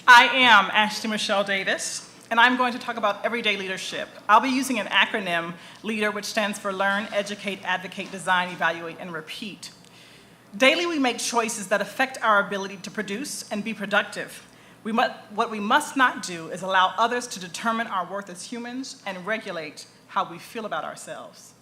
I am Ashley Michelle Davis, and I'm going to talk about everyday leadership. I'll be using an acronym, LEADER, which stands for Learn, Educate, Advocate, Design, Evaluate, and Repeat. Daily, we make choices that affect our ability to produce and be productive. What we must not do is allow others to determine our worth as humans and regulate how we feel about ourselves.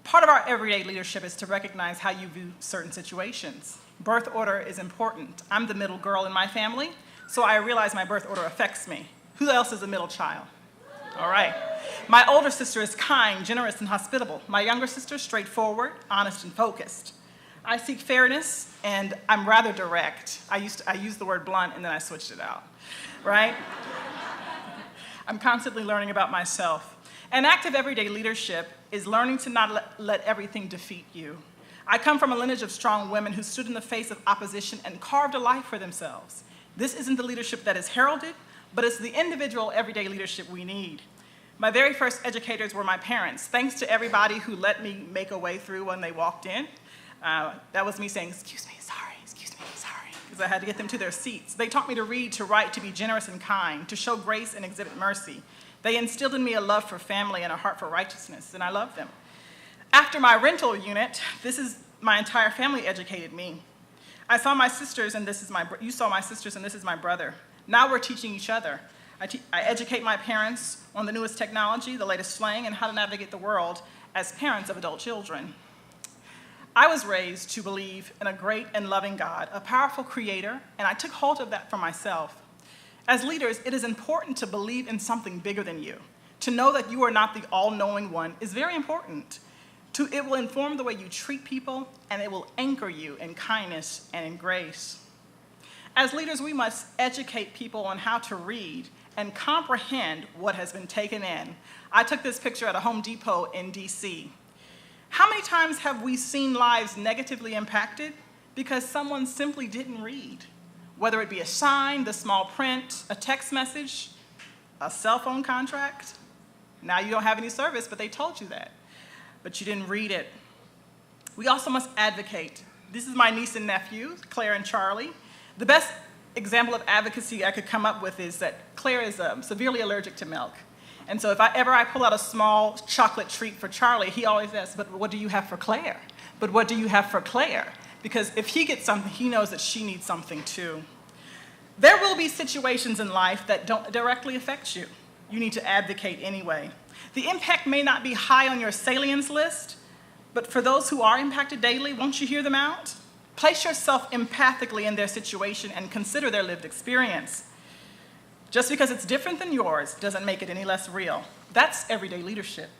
Part of our everyday leadership is to recognize how you view certain situations. Birth order is important. I'm the middle girl in my family, so I realize my birth order affects me. Who else is a middle child? All right. My older sister is kind, generous, and hospitable. My younger sister, straightforward, honest, and focused. I seek fairness, and I'm rather direct. I used the word blunt, and then I switched it out, right? I'm constantly learning about myself. An active everyday leadership is learning to not let everything defeat you. I come from a lineage of strong women who stood in the face of opposition and carved a life for themselves. This isn't the leadership that is heralded, but it's the individual everyday leadership we need. My very first educators were my parents. Thanks to everybody who let me make a way through when they walked in. That was me saying, excuse me, sorry, because I had to get them to their seats. They taught me to read, to write, to be generous and kind, to show grace and exhibit mercy. They instilled in me a love for family and a heart for righteousness, and I love them. After my rental unit, my entire family educated me. I saw my sisters, and you saw my sisters, and this is my brother. Now we're teaching each other. I educate my parents on the newest technology, the latest slang, and how to navigate the world as parents of adult children. I was raised to believe in a great and loving God, a powerful creator, and I took hold of that for myself. As leaders, it is important to believe in something bigger than you. To know that you are not the all-knowing one is very important. It will inform the way you treat people, and it will anchor you in kindness and in grace. As leaders, we must educate people on how to read and comprehend what has been taken in. I took this picture at a Home Depot in DC. How many times have we seen lives negatively impacted because someone simply didn't read? Whether it be a sign, the small print, a text message, a cell phone contract. Now you don't have any service, but they told you that. But you didn't read it. We also must advocate. This is my niece and nephew, Claire and Charlie. The best example of advocacy I could come up with is that Claire is severely allergic to milk. And so if I pull out a small chocolate treat for Charlie, he always asks, but what do you have for Claire? But what do you have for Claire? Because if he gets something, he knows that she needs something too. There will be situations in life that don't directly affect you. You need to advocate anyway. The impact may not be high on your salience list, but for those who are impacted daily, won't you hear them out? Place yourself empathically in their situation and consider their lived experience. Just because it's different than yours doesn't make it any less real. That's everyday leadership.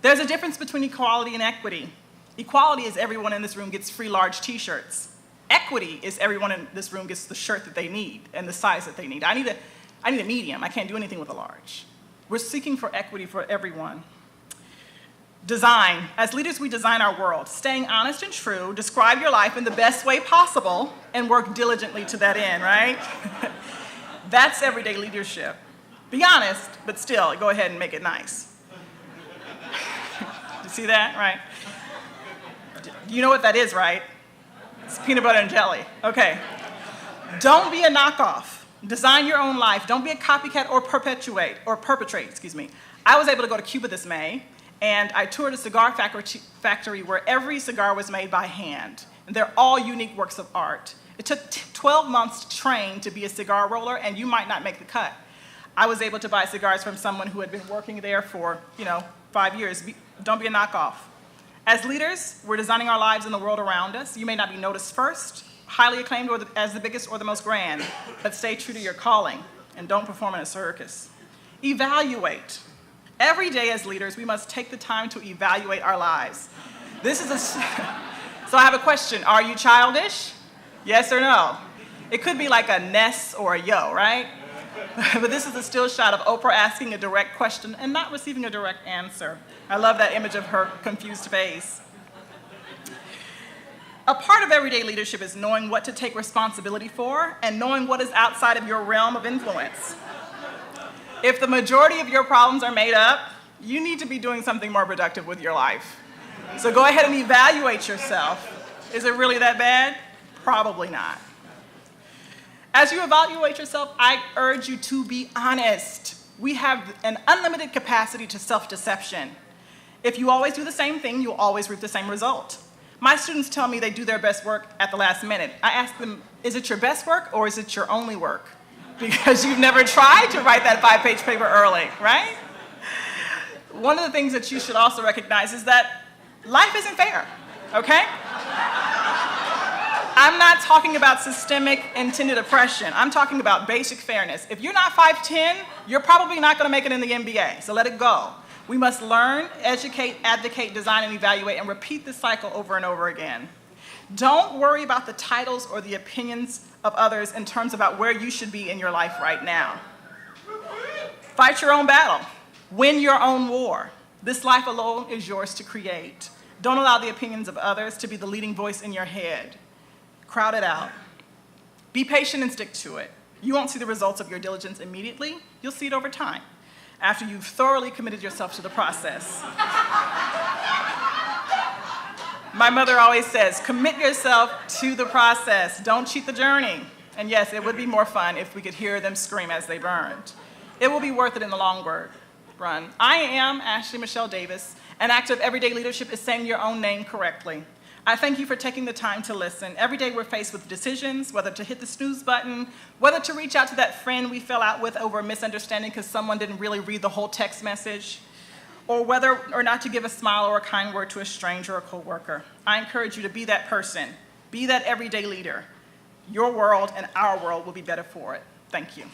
There's a difference between equality and equity. Equality is everyone in this room gets free large t-shirts. Equity is everyone in this room gets the shirt that they need and the size that they need. I need a medium. I can't do anything with a large. We're seeking for equity for everyone. Design. As leaders, we design our world. Staying honest and true, describe your life in the best way possible, and work diligently to that end, right? That's everyday leadership. Be honest, but still, go ahead and make it nice. You see that, right? You know what that is, right? It's peanut butter and jelly. Okay. Don't be a knockoff. Design your own life. Don't be a copycat or perpetrate. I was able to go to Cuba this May, and I toured a cigar factory where every cigar was made by hand. And they're all unique works of art. It took 12 months to train to be a cigar roller, and you might not make the cut. I was able to buy cigars from someone who had been working there for, 5 years. Don't be a knockoff. As leaders, we're designing our lives in the world around us. You may not be noticed first, highly acclaimed as the biggest or the most grand, but stay true to your calling and don't perform in a circus. Evaluate. Every day as leaders, we must take the time to evaluate our lives. So I have a question. Are you childish? Yes or no? It could be like a Ness or a yo, right? But this is a still shot of Oprah asking a direct question and not receiving a direct answer. I love that image of her confused face. A part of everyday leadership is knowing what to take responsibility for and knowing what is outside of your realm of influence. If the majority of your problems are made up, you need to be doing something more productive with your life. So go ahead and evaluate yourself. Is it really that bad? Probably not. As you evaluate yourself, I urge you to be honest. We have an unlimited capacity to self-deception. If you always do the same thing, you'll always reap the same result. My students tell me they do their best work at the last minute. I ask them, is it your best work or is it your only work? Because you've never tried to write that 5-page paper early, right? One of the things that you should also recognize is that life isn't fair, okay? I'm not talking about systemic intended oppression. I'm talking about basic fairness. If you're not 5'10", you're probably not going to make it in the NBA, so let it go. We must learn, educate, advocate, design, and evaluate, and repeat this cycle over and over again. Don't worry about the titles or the opinions of others in terms about where you should be in your life right now. Fight your own battle. Win your own war. This life alone is yours to create. Don't allow the opinions of others to be the leading voice in your head. Crowd it out. Be patient and stick to it. You won't see the results of your diligence immediately. You'll see it over time, after you've thoroughly committed yourself to the process. My mother always says, commit yourself to the process. Don't cheat the journey. And yes, it would be more fun if we could hear them scream as they burned. It will be worth it in the long run. I am Ashley Michelle Davis. An act of everyday leadership is saying your own name correctly. I thank you for taking the time to listen. Every day we're faced with decisions, whether to hit the snooze button, whether to reach out to that friend we fell out with over a misunderstanding because someone didn't really read the whole text message, or whether or not to give a smile or a kind word to a stranger or coworker. I encourage you to be that person, be that everyday leader. Your world and our world will be better for it. Thank you.